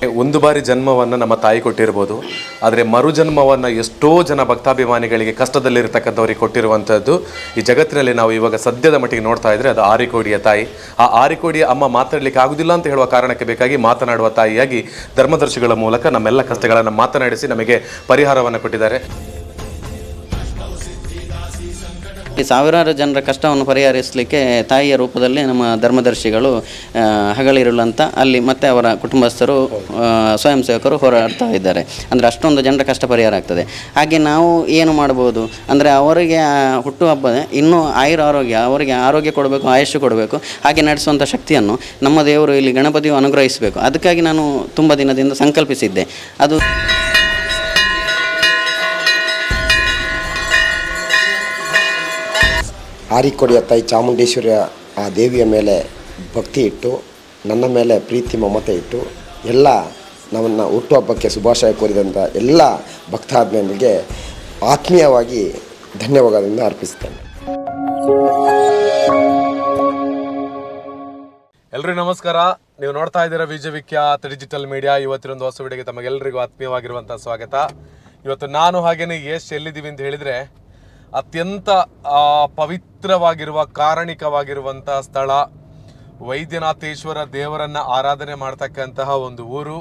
ಒಂದು ಬಾರಿ ಜನ್ಮವನ್ನು ನಮ್ಮ ತಾಯಿ ಕೊಟ್ಟಿರ್ಬೋದು, ಆದರೆ ಮರುಜನ್ಮವನ್ನು ಎಷ್ಟೋ ಜನ ಭಕ್ತಾಭಿಮಾನಿಗಳಿಗೆ ಕಷ್ಟದಲ್ಲಿರ್ತಕ್ಕಂಥವ್ರಿಗೆ ಕೊಟ್ಟಿರುವಂಥದ್ದು ಈ ಜಗತ್ತಿನಲ್ಲಿ ನಾವು ಇವಾಗ ಸದ್ಯದ ಮಟ್ಟಿಗೆ ನೋಡ್ತಾ ಇದ್ರೆ ಅದು ಆರಿಕೋಡಿಯ ತಾಯಿ. ಆ ಆರಿಕೋಡಿಯ ಅಮ್ಮ ಮಾತಾಡಲಿಕ್ಕೆ ಆಗುದಿಲ್ಲ ಅಂತ ಹೇಳುವ ಕಾರಣಕ್ಕೆ ಬೇಕಾಗಿ ಮಾತನಾಡುವ ತಾಯಿಯಾಗಿ ಧರ್ಮದರ್ಶಿಗಳ ಮೂಲಕ ನಮ್ಮೆಲ್ಲ ಕಷ್ಟಗಳನ್ನು ಮಾತನಾಡಿಸಿ ನಮಗೆ ಪರಿಹಾರವನ್ನು ಕೊಟ್ಟಿದ್ದಾರೆ. ಸಾವಿರಾರು ಜನರ ಕಷ್ಟವನ್ನು ಪರಿಹರಿಸಲಿಕ್ಕೆ ತಾಯಿಯ ರೂಪದಲ್ಲಿ ನಮ್ಮ ಧರ್ಮದರ್ಶಿಗಳು ಹಗಲಿರುಳಂತ ಅಲ್ಲಿ ಮತ್ತೆ ಅವರ ಕುಟುಂಬಸ್ಥರು ಸ್ವಯಂ ಸೇವಕರು ಹೋರಾಡ್ತಾ ಇದ್ದಾರೆ. ಅಂದರೆ ಅಷ್ಟೊಂದು ಜನರ ಕಷ್ಟ ಪರಿಹಾರ ಆಗ್ತದೆ. ಹಾಗೆ ನಾವು ಏನು ಮಾಡ್ಬೋದು ಅಂದರೆ ಅವರಿಗೆ ಹುಟ್ಟುಹಬ್ಬ ಇನ್ನೂ ಆರೋಗ್ಯ, ಅವರಿಗೆ ಆರೋಗ್ಯ ಕೊಡಬೇಕು, ಆಯುಷ್ಯ ಕೊಡಬೇಕು, ಹಾಗೆ ನಡೆಸುವಂಥ ಶಕ್ತಿಯನ್ನು ನಮ್ಮ ದೇವರು ಇಲ್ಲಿ ಗಣಪತಿಯು ಅನುಗ್ರಹಿಸಬೇಕು. ಅದಕ್ಕಾಗಿ ನಾನು ತುಂಬ ದಿನದಿಂದ ಸಂಕಲ್ಪಿಸಿದ್ದೆ. ಅದು ಆರಿಕೋಡಿಯ ತಾಯಿ ಚಾಮುಂಡೇಶ್ವರಿಯ ಆ ದೇವಿಯ ಮೇಲೆ ಭಕ್ತಿ ಇಟ್ಟು, ನನ್ನ ಮೇಲೆ ಪ್ರೀತಿ ಮಮತೆ ಇಟ್ಟು ಎಲ್ಲ ನಮ್ಮನ್ನು ಹುಟ್ಟುಹಬ್ಬಕ್ಕೆ ಶುಭಾಶಯ ಕೋರಿದಂಥ ಎಲ್ಲ ಭಕ್ತಾದ್ಮೇಲಿಗೆ ಆತ್ಮೀಯವಾಗಿ ಧನ್ಯವಾದದಿಂದ ಅರ್ಪಿಸ್ತೇನೆ. ಎಲ್ರಿಗೂ ನಮಸ್ಕಾರ. ನೀವು ನೋಡ್ತಾ ಇದ್ದೀರಾ ವಿಜಯವಿಖ್ಯಾತ ಡಿಜಿಟಲ್ ಮೀಡಿಯಾ. ಇವತ್ತಿನೊಂದು ಹೊಸ ವಿಡಿಯೋಗೆ ತಮಗೆಲ್ಲರಿಗೂ ಆತ್ಮೀಯವಾಗಿರುವಂಥ ಸ್ವಾಗತ. ಇವತ್ತು ನಾನು ಹಾಗೇನೆ ಎಲ್ಲಿದ್ದೀವಿ ಅಂತ ಹೇಳಿದರೆ ಅತ್ಯಂತ ಪವಿತ್ರವಾಗಿರುವ ಕಾರಣಿಕವಾಗಿರುವಂಥ ಸ್ಥಳ, ವೈದ್ಯನಾಥೇಶ್ವರ ದೇವರನ್ನು ಆರಾಧನೆ ಮಾಡ್ತಕ್ಕಂತಹ ಒಂದು ಊರು,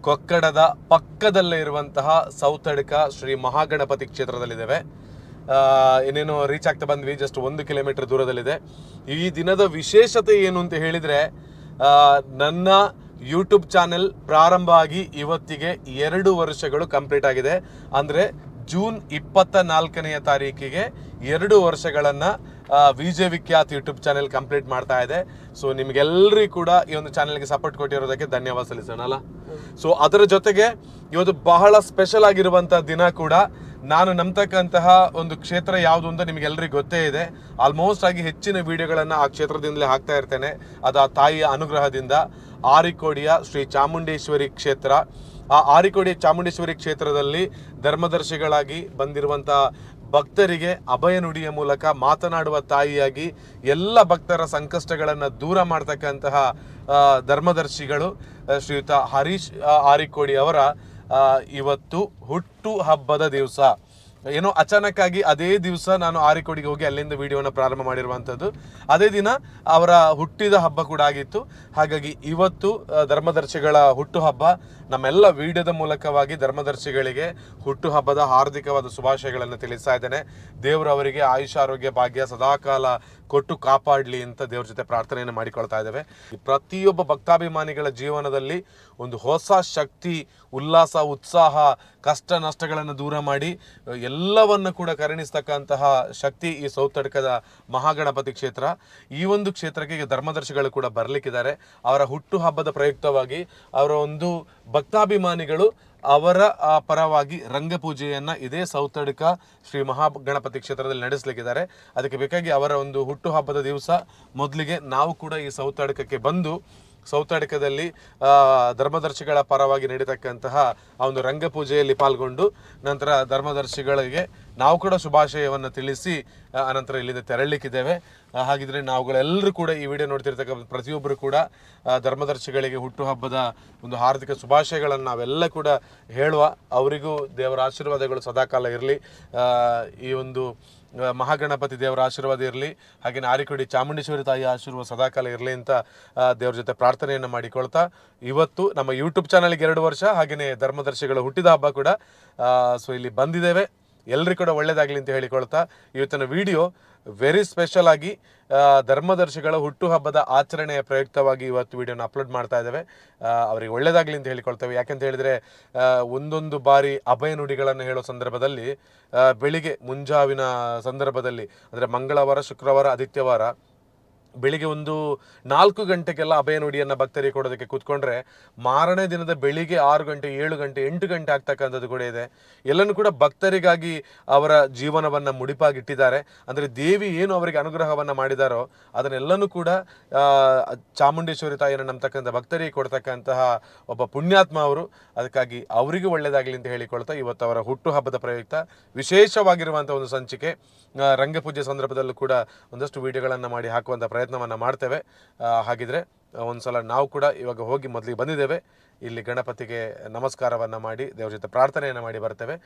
ಕೊಕ್ಕಡದ ಪಕ್ಕದಲ್ಲೇ ಇರುವಂತಹ ಸೌತಡ್ಕ ಶ್ರೀ ಮಹಾಗಣಪತಿ ಕ್ಷೇತ್ರದಲ್ಲಿದ್ದೇವೆ. ಇನ್ನೇನು ರೀಚ್ ಆಗ್ತಾ ಬಂದ್ವಿ, ಜಸ್ಟ್ 1 ಕಿಲೋಮೀಟರ್ ದೂರದಲ್ಲಿದೆ. ಈ ದಿನದ ವಿಶೇಷತೆ ಏನು ಅಂತ ಹೇಳಿದರೆ, ನನ್ನ ಯೂಟ್ಯೂಬ್ ಚಾನೆಲ್ ಪ್ರಾರಂಭ ಆಗಿ ಇವತ್ತಿಗೆ 2 ವರ್ಷಗಳು ಕಂಪ್ಲೀಟ್ ಆಗಿದೆ. ಅಂದರೆ ಜೂನ್ 24ನೇ ತಾರೀಕಿಗೆ 2 ವರ್ಷಗಳನ್ನು ವಿಜಯವಿಖ್ಯಾತ ಯೂಟ್ಯೂಬ್ ಚಾನೆಲ್ ಕಂಪ್ಲೀಟ್ ಮಾಡ್ತಾ ಇದೆ. ಸೊ ನಿಮಗೆಲ್ಲರಿಗೂ ಕೂಡ ಈ ಒಂದು ಚಾನೆಲ್ಗೆ ಸಪೋರ್ಟ್ ಕೊಟ್ಟಿರೋದಕ್ಕೆ ಧನ್ಯವಾದ ಸಲ್ಲಿಸೋಣಲ್ಲ. ಸೊ ಅದರ ಜೊತೆಗೆ ಇವತ್ತು ಬಹಳ ಸ್ಪೆಷಲ್ ಆಗಿರುವಂಥ ದಿನ ಕೂಡ. ನಾನು ನಂಬತಕ್ಕಂತಹ ಒಂದು ಕ್ಷೇತ್ರ ಯಾವುದು ಅಂತ ನಿಮಗೆಲ್ಲರಿಗೂ ಗೊತ್ತೇ ಇದೆ. ಆಲ್ಮೋಸ್ಟ್ ಆಗಿ ಹೆಚ್ಚಿನ ವಿಡಿಯೋಗಳನ್ನು ಆ ಕ್ಷೇತ್ರದಿಂದಲೇ ಹಾಕ್ತಾ ಇರ್ತೇನೆ. ಅದು ಆ ತಾಯಿಯ ಅನುಗ್ರಹದಿಂದ. ಆರಿಕೋಡಿಯ ಶ್ರೀ ಚಾಮುಂಡೇಶ್ವರಿ ಕ್ಷೇತ್ರ. ಆ ಆರಿಕೋಡಿ ಚಾಮುಂಡೇಶ್ವರಿ ಕ್ಷೇತ್ರದಲ್ಲಿ ಧರ್ಮದರ್ಶಿಗಳಾಗಿ ಬಂದಿರುವಂಥ ಭಕ್ತರಿಗೆ ಅಭಯ ನುಡಿಯ ಮೂಲಕ ಮಾತನಾಡುವ ತಾಯಿಯಾಗಿ ಎಲ್ಲ ಭಕ್ತರ ಸಂಕಷ್ಟಗಳನ್ನು ದೂರ ಮಾಡ್ತಕ್ಕಂತಹ ಧರ್ಮದರ್ಶಿಗಳು ಶ್ರೀಯುತ ಹರೀಶ್ ಆರಿಕೋಡಿ ಅವರ ಇವತ್ತು ಹುಟ್ಟು ಹಬ್ಬದ ದಿವಸ. ಏನೋ ಅಚಾನಕ್ಕಾಗಿ ಅದೇ ದಿವಸ ನಾನು ಆರಿಕೋಡಿಗೆ ಹೋಗಿ ಅಲ್ಲಿಂದ ವಿಡಿಯೋನ ಪ್ರಾರಂಭ ಮಾಡಿರುವಂಥದ್ದು. ಅದೇ ದಿನ ಅವರ ಹುಟ್ಟಿದ ಹಬ್ಬ ಕೂಡ ಆಗಿತ್ತು. ಹಾಗಾಗಿ ಇವತ್ತು ಧರ್ಮದರ್ಶಿಗಳ ಹುಟ್ಟುಹಬ್ಬ. ನಮ್ಮೆಲ್ಲ ವಿಡಿಯೋದ ಮೂಲಕವಾಗಿ ಧರ್ಮದರ್ಶಿಗಳಿಗೆ ಹುಟ್ಟುಹಬ್ಬದ ಹಾರ್ದಿಕವಾದ ಶುಭಾಶಯಗಳನ್ನು ತಿಳಿಸ್ತಾ ಇದ್ದೇನೆ. ದೇವರು ಅವರಿಗೆ ಆಯುಷ ಆರೋಗ್ಯ ಭಾಗ್ಯ ಸದಾಕಾಲ ಕೊಟ್ಟು ಕಾಪಾಡಲಿ ಅಂತ ದೇವ್ರ ಜೊತೆ ಪ್ರಾರ್ಥನೆಯನ್ನು ಮಾಡಿಕೊಳ್ತಾ ಇದ್ದೇವೆ. ಪ್ರತಿಯೊಬ್ಬ ಭಕ್ತಾಭಿಮಾನಿಗಳ ಜೀವನದಲ್ಲಿ ಒಂದು ಹೊಸ ಶಕ್ತಿ, ಉಲ್ಲಾಸ, ಉತ್ಸಾಹ, ಕಷ್ಟ ನಷ್ಟಗಳನ್ನು ದೂರ ಮಾಡಿ ಎಲ್ಲವನ್ನು ಕೂಡ ಕರುಣಿಸ್ತಕ್ಕಂತಹ ಶಕ್ತಿ ಈ ಸೌತಡ್ಕದ ಮಹಾಗಣಪತಿ ಕ್ಷೇತ್ರ. ಈ ಒಂದು ಕ್ಷೇತ್ರಕ್ಕೆ ಈಗ ಧರ್ಮದರ್ಶಿಗಳು ಕೂಡ ಬರಲಿಕ್ಕಿದ್ದಾರೆ. ಅವರ ಹುಟ್ಟುಹಬ್ಬದ ಪ್ರಯುಕ್ತವಾಗಿ ಅವರ ಒಂದು ಭಕ್ತಾಭಿಮಾನಿಗಳು ಅವರ ಪರವಾಗಿ ರಂಗಪೂಜೆಯನ್ನು ಇದೇ ಸೌತಡ್ಕ ಶ್ರೀ ಮಹಾಗಣಪತಿ ಕ್ಷೇತ್ರದಲ್ಲಿ ನಡೆಸಲಿಕ್ಕಿದ್ದಾರೆ. ಅದಕ್ಕೆ ಬೇಕಾಗಿ ಅವರ ಒಂದು ಹುಟ್ಟುಹಬ್ಬದ ದಿವಸ ಮೊದಲಿಗೆ ನಾವು ಕೂಡ ಈ ಸೌತಡ್ಕಕ್ಕೆ ಬಂದು ಸೌತಡ್ಕದಲ್ಲಿ ಧರ್ಮದರ್ಶಿಗಳ ಪರವಾಗಿ ನಡೀತಕ್ಕಂತಹ ಆ ಒಂದು ರಂಗಪೂಜೆಯಲ್ಲಿ ಪಾಲ್ಗೊಂಡು ನಂತರ ಧರ್ಮದರ್ಶಿಗಳಿಗೆ ನಾವು ಕೂಡ ಶುಭಾಶಯವನ್ನು ತಿಳಿಸಿ ಅನಂತರ ಇಲ್ಲಿಂದ ತೆರಳಲಿಕ್ಕಿದ್ದೇವೆ. ಹಾಗಿದ್ರೆ ನಾವುಗಳೆಲ್ಲರೂ ಕೂಡ ಈ ವಿಡಿಯೋ ನೋಡ್ತಿರ್ತಕ್ಕಂಥ ಪ್ರತಿಯೊಬ್ಬರು ಕೂಡ ಧರ್ಮದರ್ಶಿಗಳಿಗೆ ಹುಟ್ಟುಹಬ್ಬದ ಒಂದು ಹಾರ್ದಿಕ ಶುಭಾಶಯಗಳನ್ನು ನಾವೆಲ್ಲ ಕೂಡ ಹೇಳುವ. ಅವರಿಗೂ ದೇವರ ಆಶೀರ್ವಾದಗಳು ಸದಾಕಾಲ ಇರಲಿ, ಈ ಒಂದು ಮಹಾಗಣಪತಿ ದೇವರ ಆಶೀರ್ವಾದ ಇರಲಿ, ಹಾಗೆಯೇ ಆರಿಕೋಡಿ ಚಾಮುಂಡೇಶ್ವರಿ ತಾಯಿಯ ಆಶೀರ್ವಾದ ಸದಾಕಾಲ ಇರಲಿ ಅಂತ ದೇವ್ರ ಜೊತೆ ಪ್ರಾರ್ಥನೆಯನ್ನು ಮಾಡಿಕೊಳ್ತಾ ಇವತ್ತು ನಮ್ಮ ಯೂಟ್ಯೂಬ್ ಚಾನಲ್ಗೆ 2 ವರ್ಷ, ಹಾಗೆಯೇ ಧರ್ಮದರ್ಶಿಗಳ ಹುಟ್ಟಿದ ಹಬ್ಬ ಕೂಡ. ಸೊ ಇಲ್ಲಿ ಬಂದಿದ್ದೇವೆ. ಎಲ್ಲರಿಗೂ ಕೂಡ ಒಳ್ಳೆಯದಾಗಲಿ ಅಂತ ಹೇಳಿಕೊಳ್ತಾ ಇವತ್ತಿನ ವಿಡಿಯೋ ವೆರಿ ಸ್ಪೆಷಲ್ ಆಗಿ ಧರ್ಮದರ್ಶಿಗಳ ಹುಟ್ಟುಹಬ್ಬದ ಆಚರಣೆಯ ಪ್ರಯುಕ್ತವಾಗಿ ಇವತ್ತು ವಿಡಿಯೋನ ಅಪ್ಲೋಡ್ ಮಾಡ್ತಾ ಇದ್ದೇವೆ. ಅವರಿಗೆ ಒಳ್ಳೆಯದಾಗಲಿ ಅಂತ ಹೇಳಿಕೊಳ್ತೇವೆ. ಯಾಕೆಂತ ಹೇಳಿದರೆ ಒಂದೊಂದು ಬಾರಿ ಅಭಯ ನುಡಿಗಳನ್ನು ಹೇಳೋ ಸಂದರ್ಭದಲ್ಲಿ ಬೆಳಿಗ್ಗೆ ಮುಂಜಾವಿನ ಸಂದರ್ಭದಲ್ಲಿ ಅಂದರೆ ಮಂಗಳವಾರ, ಶುಕ್ರವಾರ, ಆದಿತ್ಯವಾರ ಬೆಳಿಗ್ಗೆ ಒಂದು 4 ಗಂಟೆಗೆಲ್ಲ ಅಭಯ ನುಡಿಯನ್ನು ಭಕ್ತರಿಗೆ ಕೊಡೋದಕ್ಕೆ ಕೂತ್ಕೊಂಡ್ರೆ ಮಾರನೇ ದಿನದ ಬೆಳಿಗ್ಗೆ 6 ಗಂಟೆ, 7 ಗಂಟೆ, 8 ಗಂಟೆ ಆಗ್ತಕ್ಕಂಥದ್ದು ಕೂಡ ಇದೆ. ಎಲ್ಲನೂ ಕೂಡ ಭಕ್ತರಿಗಾಗಿ ಅವರ ಜೀವನವನ್ನು ಮುಡಿಪಾಗಿಟ್ಟಿದ್ದಾರೆ. ಅಂದರೆ ದೇವಿ ಏನು ಅವರಿಗೆ ಅನುಗ್ರಹವನ್ನು ಮಾಡಿದಾರೋ ಅದನ್ನೆಲ್ಲನೂ ಕೂಡ ಚಾಮುಂಡೇಶ್ವರಿ ತಾಯಿಯನ್ನು ನಂಬತಕ್ಕಂಥ ಭಕ್ತರಿಗೆ ಕೊಡ್ತಕ್ಕಂತಹ ಒಬ್ಬ ಪುಣ್ಯಾತ್ಮ ಅವರು. ಅದಕ್ಕಾಗಿ ಅವರಿಗೂ ಒಳ್ಳೆಯದಾಗಲಿ ಅಂತ ಹೇಳಿಕೊಳ್ತಾ ಇವತ್ತು ಅವರ ಹುಟ್ಟುಹಬ್ಬದ ಪ್ರಯುಕ್ತ ವಿಶೇಷವಾಗಿರುವಂಥ ಒಂದು ಸಂಚಿಕೆ ರಂಗಪೂಜೆ ಸಂದರ್ಭದಲ್ಲೂ ಕೂಡ ಒಂದಷ್ಟು ವಿಡಿಯೋಗಳನ್ನು ಮಾಡಿ ಹಾಕುವಂಥ ಪ್ರಯತ್ನವನ್ನು ಮಾಡ್ತೇವೆ. ಹಾಗಿದ್ರೆ ಒಂದು ಸಲ ನಾವು ಕೂಡ ಇವಾಗ ಹೋಗಿ ಮೊದಲಿಗೆ ಬಂದಿದ್ದೇವೆ. ಇಲ್ಲಿ ಗಣಪತಿಗೆ ನಮಸ್ಕಾರವನ್ನು ಮಾಡಿ ದೇವ್ರ ಜೊತೆ ಪ್ರಾರ್ಥನೆಯನ್ನು ಮಾಡಿ ಬರ್ತೇವೆ.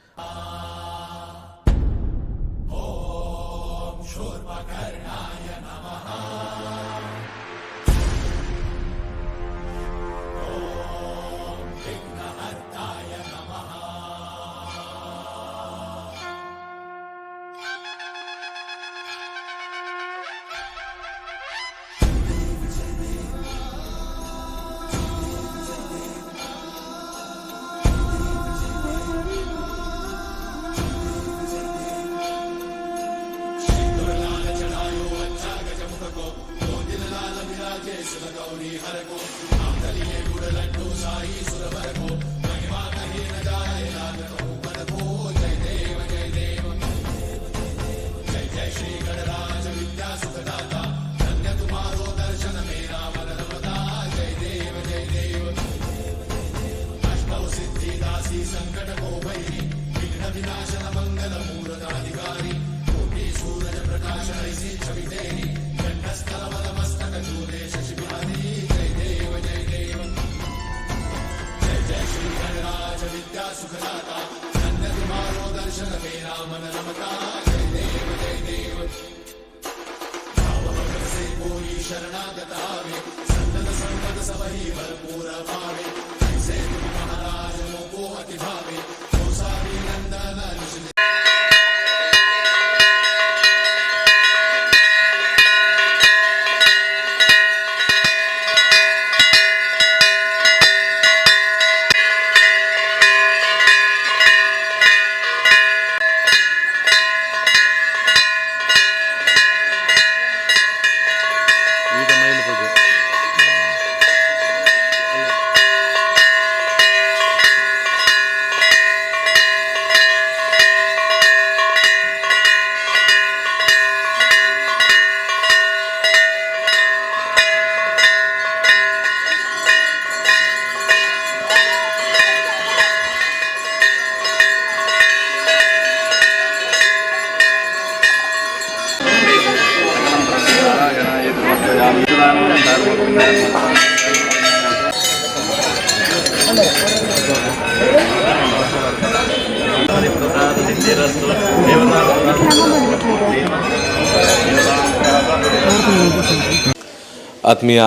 ಆತ್ಮೀಯ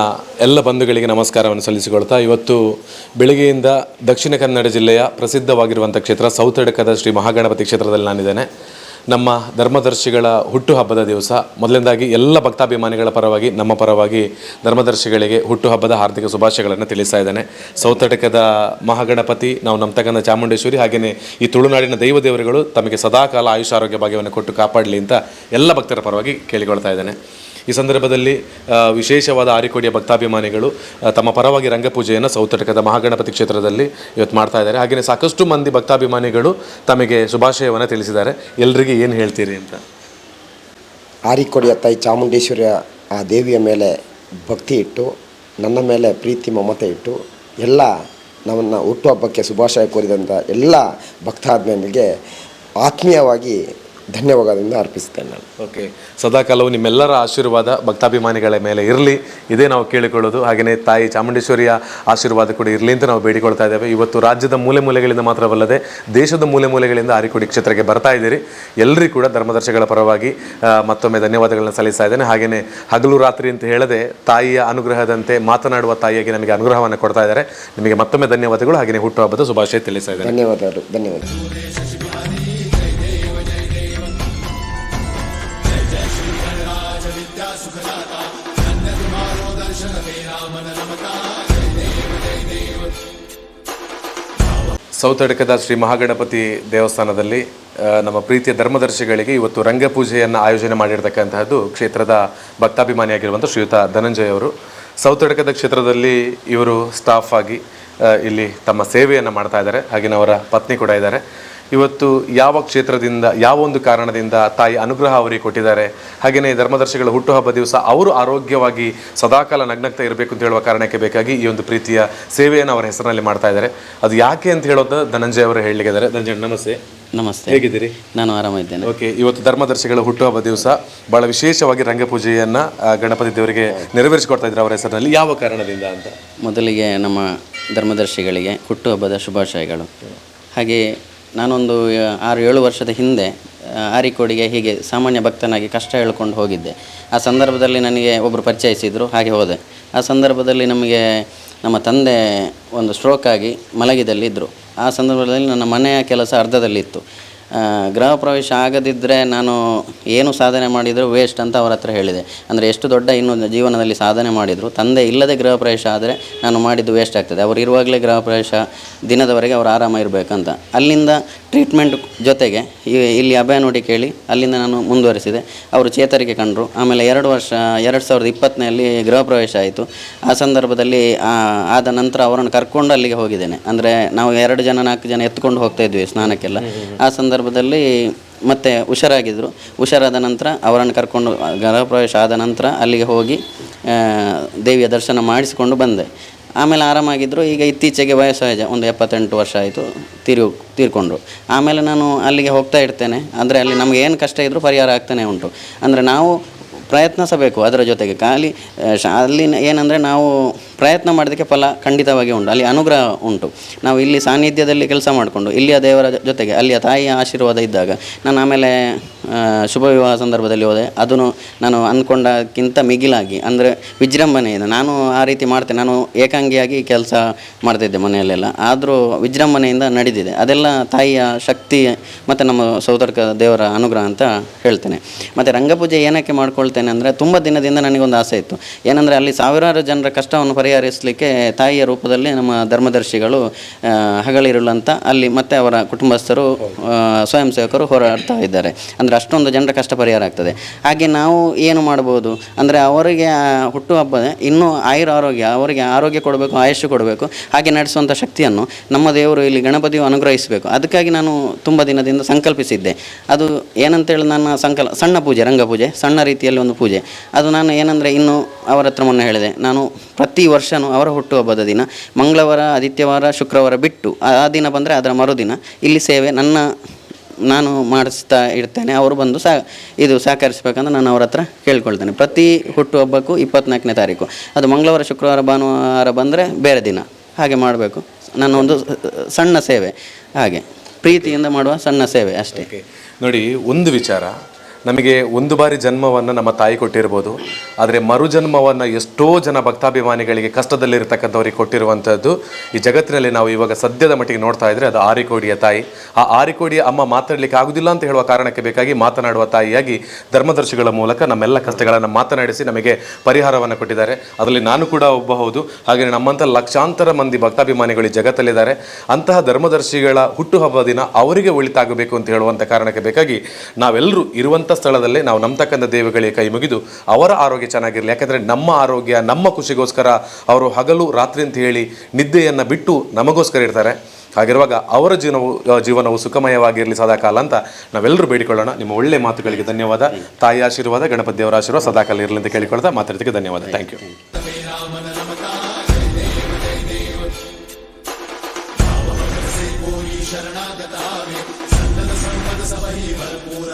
ಎಲ್ಲ ಬಂಧುಗಳಿಗೆ ನಮಸ್ಕಾರವನ್ನು ಸಲ್ಲಿಸಿಕೊಳ್ತಾ ಇವತ್ತು ಬೆಳಗ್ಗೆಯಿಂದ ದಕ್ಷಿಣ ಕನ್ನಡ ಜಿಲ್ಲೆಯ ಪ್ರಸಿದ್ಧವಾಗಿರುವಂಥ ಕ್ಷೇತ್ರ ಸೌತಡಕದ ಶ್ರೀ ಮಹಾಗಣಪತಿ ಕ್ಷೇತ್ರದಲ್ಲಿ ನಾನಿದ್ದೇನೆ. ನಮ್ಮ ಧರ್ಮದರ್ಶಿಗಳ ಹುಟ್ಟುಹಬ್ಬದ ದಿವಸ ಮೊದಲನೇದಾಗಿ ಎಲ್ಲ ಭಕ್ತಾಭಿಮಾನಿಗಳ ಪರವಾಗಿ ನಮ್ಮ ಪರವಾಗಿ ಧರ್ಮದರ್ಶಿಗಳಿಗೆ ಹುಟ್ಟುಹಬ್ಬದ ಹಾರ್ದಿಕ ಶುಭಾಶಯಗಳನ್ನು ತಿಳಿಸ್ತಾ ಇದ್ದೇನೆ. ಸೌತಡಕದ ಮಹಾಗಣಪತಿ, ನಾವು ನಂಬತಕ್ಕಂಥ ಚಾಮುಂಡೇಶ್ವರಿ, ಹಾಗೆಯೇ ಈ ತುಳುನಾಡಿನ ದೈವದೇವರುಗಳು ತಮಗೆ ಸದಾಕಾಲ ಆಯುಷ ಆರೋಗ್ಯ ಭಾಗ್ಯವನ್ನು ಕೊಟ್ಟು ಕಾಪಾಡಲಿ ಅಂತ ಎಲ್ಲ ಭಕ್ತರ ಪರವಾಗಿ ಕೇಳಿಕೊಳ್ತಾ ಇದ್ದೇನೆ. ಈ ಸಂದರ್ಭದಲ್ಲಿ ವಿಶೇಷವಾದ ಆರಿಕೋಡಿಯ ಭಕ್ತಾಭಿಮಾನಿಗಳು ತಮ್ಮ ಪರವಾಗಿ ರಂಗಪೂಜೆಯನ್ನು ಸೌತಡಕದ ಮಹಾಗಣಪತಿ ಕ್ಷೇತ್ರದಲ್ಲಿ ಇವತ್ತು ಮಾಡ್ತಾ ಇದ್ದಾರೆ. ಹಾಗೆಯೇ ಸಾಕಷ್ಟು ಮಂದಿ ಭಕ್ತಾಭಿಮಾನಿಗಳು ತಮಗೆ ಶುಭಾಶಯವನ್ನು ತಿಳಿಸಿದ್ದಾರೆ. ಎಲ್ರಿಗೂ ಏನು ಹೇಳ್ತೀರಿ ಅಂತ? ಆರಿಕೋಡಿಯ ತಾಯಿ ಚಾಮುಂಡೇಶ್ವರಿಯ ಆ ದೇವಿಯ ಮೇಲೆ ಭಕ್ತಿ ಇಟ್ಟು, ನನ್ನ ಮೇಲೆ ಪ್ರೀತಿ ಮಮತೆ ಇಟ್ಟು, ಎಲ್ಲ ನಮ್ಮನ್ನು ಹುಟ್ಟುಹಬ್ಬಕ್ಕೆ ಶುಭಾಶಯ ಕೋರಿದಂಥ ಎಲ್ಲ ಭಕ್ತಾಭಿಮಾನಿಗಳಿಗೆ ಆತ್ಮೀಯವಾಗಿ ಧನ್ಯವಾದದಿಂದ ಅರ್ಪಿಸ್ತೇನೆ ನಾನು. ಓಕೆ, ಸದಾಕಾಲವು ನಿಮ್ಮೆಲ್ಲರ ಆಶೀರ್ವಾದ ಭಕ್ತಾಭಿಮಾನಿಗಳ ಮೇಲೆ ಇರಲಿ, ಇದೇ ನಾವು ಕೇಳಿಕೊಳ್ಳೋದು. ಹಾಗೆಯೇ ತಾಯಿ ಚಾಮುಂಡೇಶ್ವರಿಯ ಆಶೀರ್ವಾದ ಕೂಡ ಇರಲಿ ಅಂತ ನಾವು ಬೇಡಿಕೊಳ್ತಾ ಇದ್ದೇವೆ. ಇವತ್ತು ರಾಜ್ಯದ ಮೂಲೆ ಮೂಲೆಗಳಿಂದ ಮಾತ್ರವಲ್ಲದೆ ದೇಶದ ಮೂಲೆ ಮೂಲೆಗಳಿಂದ ಆರಿಕೋಡಿ ಕ್ಷೇತ್ರಕ್ಕೆ ಬರ್ತಾ ಇದ್ದೀರಿ. ಎಲ್ಲರಿಗೂ ಕೂಡ ಧರ್ಮದರ್ಶಿಗಳ ಪರವಾಗಿ ಮತ್ತೊಮ್ಮೆ ಧನ್ಯವಾದಗಳನ್ನು ಸಲ್ಲಿಸ್ತಾ ಇದ್ದೇನೆ. ಹಾಗೆಯೇ ಹಗಲು ರಾತ್ರಿ ಅಂತ ಹೇಳದೆ ತಾಯಿಯ ಅನುಗ್ರಹದಂತೆ ಮಾತನಾಡುವ ತಾಯಿಯಾಗಿ ನಮಗೆ ಅನುಗ್ರಹವನ್ನು ಕೊಡ್ತಾ ಇದ್ದಾರೆ. ನಿಮಗೆ ಮತ್ತೊಮ್ಮೆ ಧನ್ಯವಾದಗಳು. ಹಾಗೆಯೇ ಹುಟ್ಟುಹಬ್ಬದ ಶುಭಾಶಯ ತಿಳಿಸ್ತಾ ಇದ್ದೇನೆ. ಧನ್ಯವಾದಗಳು. ಧನ್ಯವಾದ. ಸೌತಡಕದ ಶ್ರೀ ಮಹಾಗಣಪತಿ ದೇವಸ್ಥಾನದಲ್ಲಿ ನಮ್ಮ ಪ್ರೀತಿಯ ಧರ್ಮದರ್ಶಿಗಳಿಗೆ ಇವತ್ತು ರಂಗಪೂಜೆಯನ್ನು ಆಯೋಜನೆ ಮಾಡಿರ್ತಕ್ಕಂತಹದ್ದು ಕ್ಷೇತ್ರದ ಭಕ್ತಾಭಿಮಾನಿಯಾಗಿರುವಂಥ ಶ್ರೀಯುತ ಧನಂಜಯ ಅವರು. ಸೌತಡಕದ ಕ್ಷೇತ್ರದಲ್ಲಿ ಇವರು ಸ್ಟಾಫ್ ಆಗಿ ಇಲ್ಲಿ ತಮ್ಮ ಸೇವೆಯನ್ನು ಮಾಡ್ತಾ ಇದ್ದಾರೆ. ಹಾಗೆಯೇ ಅವರ ಪತ್ನಿ ಕೂಡ ಇದ್ದಾರೆ. ಇವತ್ತು ಯಾವ ಕ್ಷೇತ್ರದಿಂದ, ಯಾವ ಒಂದು ಕಾರಣದಿಂದ ತಾಯಿ ಅನುಗ್ರಹ ಅವರಿಗೆ ಕೊಟ್ಟಿದ್ದಾರೆ, ಹಾಗೆಯೇ ಧರ್ಮದರ್ಶಿಗಳ ಹುಟ್ಟುಹಬ್ಬ ದಿವಸ ಅವರು ಆರೋಗ್ಯವಾಗಿ ಸದಾಕಾಲ ನಗ್ನಗ್ತಾ ಇರಬೇಕು ಅಂತ ಹೇಳುವ ಕಾರಣಕ್ಕೆ ಬೇಕಾಗಿ ಈ ಒಂದು ಪ್ರೀತಿಯ ಸೇವೆಯನ್ನು ಅವರ ಹೆಸರಿನಲ್ಲಿ ಮಾಡ್ತಾ ಇದ್ದಾರೆ. ಅದು ಯಾಕೆ ಅಂತ ಹೇಳೋದು ಧನಂಜಯ ಅವರು ಹೇಳಲಿಕ್ಕಿದ್ದಾರೆ. ಧನಂಜಯ ನಮಸ್ತೆ. ನಮಸ್ತೆ. ಹೇಗಿದ್ದೀರಿ? ನಾನು ಆರಾಮಿದ್ದೇನೆ. ಓಕೆ, ಇವತ್ತು ಧರ್ಮದರ್ಶಿಗಳ ಹುಟ್ಟುಹಬ್ಬ ದಿವಸ ಭಾಳ ವಿಶೇಷವಾಗಿ ರಂಗಪೂಜೆಯನ್ನು ಗಣಪತಿ ದೇವರಿಗೆ ನೆರವೇರಿಸಿಕೊಡ್ತಾ ಇದ್ದಾರೆ ಅವರ ಹೆಸರಿನಲ್ಲಿ. ಯಾವ ಕಾರಣದಿಂದ ಅಂತ? ಮೊದಲಿಗೆ ನಮ್ಮ ಧರ್ಮದರ್ಶಿಗಳಿಗೆ ಹುಟ್ಟುಹಬ್ಬದ ಶುಭಾಶಯಗಳು. ಹಾಗೆ ನಾನೊಂದು 6-7 ವರ್ಷದ ಹಿಂದೆ ಆರಿಕೋಡಿಗೆ ಹೀಗೆ ಸಾಮಾನ್ಯ ಭಕ್ತನಾಗಿ ಕಷ್ಟ ಹೇಳ್ಕೊಂಡು ಹೋಗಿದ್ದೆ. ಆ ಸಂದರ್ಭದಲ್ಲಿ ನನಗೆ ಒಬ್ಬರು ಪರಿಚಯಿಸಿದರು, ಹಾಗೆ ಹೋದೆ. ಆ ಸಂದರ್ಭದಲ್ಲಿ ನಮಗೆ ನಮ್ಮ ತಂದೆ ಒಂದು ಸ್ಟ್ರೋಕ್ ಆಗಿ ಮಲಗಿದಲ್ಲಿದ್ದರು. ಆ ಸಂದರ್ಭದಲ್ಲಿ ನನ್ನ ಮನೆಯ ಕೆಲಸ ಅರ್ಧದಲ್ಲಿತ್ತು. ಗೃಹ ಪ್ರವೇಶ ಆಗದಿದ್ದರೆ ನಾನು ಏನು ಸಾಧನೆ ಮಾಡಿದರೂ ವೇಸ್ಟ್ ಅಂತ ಅವರ ಹತ್ರ ಹೇಳಿದೆ. ಅಂದರೆ ಎಷ್ಟು ದೊಡ್ಡ ಇನ್ನೂ ಜೀವನದಲ್ಲಿ ಸಾಧನೆ ಮಾಡಿದರು, ತಂದೆ ಇಲ್ಲದೆ ಗೃಹ ಪ್ರವೇಶ ಆದರೆ ನಾನು ಮಾಡಿದ್ದು ವೇಸ್ಟ್ ಆಗ್ತದೆ. ಅವರು ಇರುವಾಗಲೇ ಗೃಹ ಪ್ರವೇಶ ದಿನದವರೆಗೆ ಅವರು ಆರಾಮ ಇರಬೇಕಂತ. ಅಲ್ಲಿಂದ ಟ್ರೀಟ್ಮೆಂಟ್ ಜೊತೆಗೆ ಇಲ್ಲಿ ಅಭಯ ನೋಡಿ ಕೇಳಿ ಅಲ್ಲಿಂದ ನಾನು ಮುಂದುವರಿಸಿದೆ. ಅವರು ಚೇತರಿಕೆ ಕಂಡರು. ಆಮೇಲೆ 2 ವರ್ಷ 2020ನಲ್ಲಿ ಗೃಹ ಪ್ರವೇಶ ಆಯಿತು. ಆ ಸಂದರ್ಭದಲ್ಲಿ ಆದ ನಂತರ ಅವರನ್ನು ಕರ್ಕೊಂಡು ಅಲ್ಲಿಗೆ ಹೋಗಿದ್ದೇನೆ. ಅಂದರೆ ನಾವು 2 ಜನ 4 ಜನ ಎತ್ಕೊಂಡು ಹೋಗ್ತಾ ಇದ್ವಿ ಸ್ನಾನಕ್ಕೆಲ್ಲ. ಆ ಸಂದರ್ಭದಲ್ಲಿ ಮತ್ತೆ ಹುಷಾರಾಗಿದ್ದರು. ಹುಷಾರಾದ ನಂತರ ಅವರನ್ನು ಕರ್ಕೊಂಡು ಗೃಹ ಪ್ರವೇಶ ಆದ ನಂತರ ಅಲ್ಲಿಗೆ ಹೋಗಿ ದೇವಿಯ ದರ್ಶನ ಮಾಡಿಸಿಕೊಂಡು ಬಂದೆ. ಆಮೇಲೆ ಆರಾಮಾಗಿದ್ದರು. ಈಗ ಇತ್ತೀಚೆಗೆ ವಯಸ್ಸು ಒಂದು 78 ವರ್ಷ ಆಯಿತು, ತೀರ್ಕೊಂಡ್ರು. ಆಮೇಲೆ ನಾನು ಅಲ್ಲಿಗೆ ಹೋಗ್ತಾ ಇರ್ತೇನೆ. ಅಂದರೆ ಅಲ್ಲಿ ನಮಗೆ ಏನು ಕಷ್ಟ ಇದ್ದರೂ ಪರಿಹಾರ ಆಗ್ತಾನೆ ಉಂಟು. ಅಂದರೆ ನಾವು ಪ್ರಯತ್ನಿಸಬೇಕು. ಅದರ ಜೊತೆಗೆ ಖಾಲಿ ಅಲ್ಲಿ ಏನಂದರೆ ನಾವು ಪ್ರಯತ್ನ ಮಾಡೋದಕ್ಕೆ ಫಲ ಖಂಡಿತವಾಗಿ ಉಂಟು, ಅಲ್ಲಿ ಅನುಗ್ರಹ ಉಂಟು. ನಾವು ಇಲ್ಲಿ ಸಾನ್ನಿಧ್ಯದಲ್ಲಿ ಕೆಲಸ ಮಾಡಿಕೊಂಡು ಇಲ್ಲಿಯ ದೇವರ ಜೊತೆಗೆ ಅಲ್ಲಿಯ ತಾಯಿಯ ಆಶೀರ್ವಾದ ಇದ್ದಾಗ ನಾನು ಆಮೇಲೆ ಶುಭ ವಿವಾಹ ಸಂದರ್ಭದಲ್ಲಿ ಹೋದೆ. ಅದನ್ನು ನಾನು ಅಂದ್ಕೊಂಡಕ್ಕಿಂತ ಮಿಗಿಲಾಗಿ ಅಂದರೆ ವಿಜೃಂಭಣೆಯಿಂದ ನಾನು ಆ ರೀತಿ ಮಾಡ್ತೇನೆ. ನಾನು ಏಕಾಂಗಿಯಾಗಿ ಕೆಲಸ ಮಾಡ್ತಿದ್ದೆ ಮನೆಯಲ್ಲೆಲ್ಲ, ಆದರೂ ವಿಜೃಂಭಣೆಯಿಂದ ನಡೆದಿದೆ. ಅದೆಲ್ಲ ತಾಯಿಯ ಶಕ್ತಿ ಮತ್ತು ನಮ್ಮ ಸೌದರ್ಕ ದೇವರ ಅನುಗ್ರಹ ಅಂತ ಹೇಳ್ತೇನೆ. ಮತ್ತು ರಂಗಪೂಜೆ ಏನಕ್ಕೆ ಮಾಡ್ಕೊಳ್ತೇನೆ ಅಂದರೆ ತುಂಬ ದಿನದಿಂದ ನನಗೊಂದು ಆಸೆ ಇತ್ತು. ಏನಂದರೆ ಅಲ್ಲಿ ಸಾವಿರಾರು ಜನರ ಕಷ್ಟವನ್ನು ಪರಿಹರಿಸಲಿಕ್ಕೆ ತಾಯಿಯ ರೂಪದಲ್ಲಿ ನಮ್ಮ ಧರ್ಮದರ್ಶಿಗಳು ಹಗಲಿರುಳು ಅಂತ ಅಲ್ಲಿ ಮತ್ತು ಅವರ ಕುಟುಂಬಸ್ಥರು ಸ್ವಯಂ ಸೇವಕರು ಹೋರಾಡ್ತಾ ಇದ್ದಾರೆ. ಅಂದರೆ ಅಷ್ಟೊಂದು ಜನರ ಕಷ್ಟ ಪರಿಹಾರ ಆಗ್ತದೆ. ಹಾಗೆ ನಾವು ಏನು ಮಾಡ್ಬೋದು ಅಂದರೆ ಅವರಿಗೆ ಹುಟ್ಟುಹಬ್ಬ ಇನ್ನೂ ಆರೋಗ್ಯ, ಅವರಿಗೆ ಆರೋಗ್ಯ ಕೊಡಬೇಕು, ಆಯುಷ್ಯ ಕೊಡಬೇಕು. ಹಾಗೆ ನಡೆಸುವಂಥ ಶಕ್ತಿಯನ್ನು ನಮ್ಮ ದೇವರು ಇಲ್ಲಿ ಗಣಪತಿಯು ಅನುಗ್ರಹಿಸಬೇಕು. ಅದಕ್ಕಾಗಿ ನಾನು ತುಂಬ ದಿನದಿಂದ ಸಂಕಲ್ಪಿಸಿದ್ದೆ. ಅದು ಏನಂತೇಳಿ ನನ್ನ ಸಣ್ಣ ಪೂಜೆ, ರಂಗಪೂಜೆ, ಸಣ್ಣ ರೀತಿಯಲ್ಲಿ ಒಂದು ಪೂಜೆ. ಅದು ನಾನು ಏನಂದರೆ ಇನ್ನು ಅವರ ಹತ್ರ ಮೊನ್ನೆ ಹೇಳಿದೆ, ನಾನು ಪ್ರತಿ ವರ್ಷವೂ ಅವರ ಹುಟ್ಟುಹಬ್ಬದ ದಿನ ಮಂಗಳವಾರ, ಆದಿತ್ಯವಾರ, ಶುಕ್ರವಾರ ಬಿಟ್ಟು ಆ ದಿನ ಬಂದರೆ ಅದರ ಮರುದಿನ ಇಲ್ಲಿ ಸೇವೆ ನಾನು ಮಾಡಿಸ್ತಾ ಇರ್ತೇನೆ. ಅವರು ಬಂದು ಸಹಕರಿಸಬೇಕಂತ ನಾನು ಅವ್ರ ಹತ್ರ ಕೇಳ್ಕೊಳ್ತೇನೆ. ಪ್ರತಿ ಹುಟ್ಟುಹಬ್ಬಕ್ಕೂ 24ನೇ ತಾರೀಕು, ಅದು ಮಂಗಳವಾರ, ಶುಕ್ರವಾರ, ಭಾನುವಾರ ಬಂದರೆ ಬೇರೆ ದಿನ, ಹಾಗೆ ಮಾಡಬೇಕು. ನನ್ನ ಒಂದು ಸಣ್ಣ ಸೇವೆ, ಹಾಗೆ ಪ್ರೀತಿಯಿಂದ ಮಾಡುವ ಸಣ್ಣ ಸೇವೆ ಅಷ್ಟೇ. ನೋಡಿ, ಒಂದು ವಿಚಾರ, ನಮಗೆ ಒಂದು ಬಾರಿ ಜನ್ಮವನ್ನು ನಮ್ಮ ತಾಯಿ ಕೊಟ್ಟಿರ್ಬೋದು, ಆದರೆ ಮರುಜನ್ಮವನ್ನು ಎಷ್ಟೋ ಜನ ಭಕ್ತಾಭಿಮಾನಿಗಳಿಗೆ ಕಷ್ಟದಲ್ಲಿರ್ತಕ್ಕಂಥವ್ರಿಗೆ ಕೊಟ್ಟಿರುವಂಥದ್ದು ಈ ಜಗತ್ತಿನಲ್ಲಿ ನಾವು ಇವಾಗ ಸದ್ಯದ ಮಟ್ಟಿಗೆ ನೋಡ್ತಾ ಇದ್ದರೆ ಅದು ಆರಿಕೋಡಿಯ ತಾಯಿ. ಆ ಆರಿಕೋಡಿಯ ಅಮ್ಮ ಮಾತಾಡಲಿಕ್ಕೆ ಆಗೋದಿಲ್ಲ ಅಂತ ಹೇಳುವ ಕಾರಣಕ್ಕೆ ಬೇಕಾಗಿ ಮಾತನಾಡುವ ತಾಯಿಯಾಗಿ ಧರ್ಮದರ್ಶಿಗಳ ಮೂಲಕ ನಮ್ಮೆಲ್ಲ ಕಷ್ಟಗಳನ್ನು ಮಾತನಾಡಿಸಿ ನಮಗೆ ಪರಿಹಾರವನ್ನು ಕೊಟ್ಟಿದ್ದಾರೆ. ಅದರಲ್ಲಿ ನಾನು ಕೂಡ ಒಬ್ಬ ಹೌದು. ಹಾಗೆ ನಮ್ಮಂಥ ಲಕ್ಷಾಂತರ ಮಂದಿ ಭಕ್ತಾಭಿಮಾನಿಗಳು ಈ ಜಗತ್ತಲ್ಲಿದ್ದಾರೆ. ಅಂತಹ ಧರ್ಮದರ್ಶಿಗಳ ಹುಟ್ಟುಹಬ್ಬ ದಿನ ಅವರಿಗೆ ಒಳಿತಾಗಬೇಕು ಅಂತ ಹೇಳುವಂಥ ಕಾರಣಕ್ಕೆ ಬೇಕಾಗಿ ನಾವೆಲ್ಲರೂ ಇರುವಂಥ ಸ್ಥಳದಲ್ಲೇ ನಾವು ನಂಬತಕ್ಕಂಥ ದೇವಗಳಿಗೆ ಕೈ ಮುಗಿದು ಅವರ ಆರೋಗ್ಯ ಚೆನ್ನಾಗಿರಲಿ. ಯಾಕಂದರೆ ನಮ್ಮ ಆರೋಗ್ಯ, ನಮ್ಮ ಖುಷಿಗೋಸ್ಕರ ಅವರು ಹಗಲು ರಾತ್ರಿ ಅಂತ ಹೇಳಿ ನಿದ್ದೆಯನ್ನು ಬಿಟ್ಟು ನಮಗೋಸ್ಕರ ಇರ್ತಾರೆ. ಹಾಗಿರುವಾಗ ಅವರ ಜೀವನವು ಸುಖಮಯವಾಗಿರಲಿ ಸದಾಕಾಲ ಅಂತ ನಾವೆಲ್ಲರೂ ಬೇಡಿಕೊಳ್ಳೋಣ. ನಿಮ್ಮ ಒಳ್ಳೆ ಮಾತುಗಳಿಗೆ ಧನ್ಯವಾದ. ತಾಯಿ ಆಶೀರ್ವಾದ, ಗಣಪತಿ ದೇವರ ಆಶೀರ್ವಾದ ಸದಾಕಾಲ ಇರಲಿ ಅಂತ ಕೇಳಿಕೊಳ್ತಾ ಮಾತಾಡೋದಕ್ಕೆ ಧನ್ಯವಾದ. Thank you. ಶರಣಾಗತಾವೆ ಸಂತತ ಸಂಪದ ಸಭೈ ಭರಪೂರ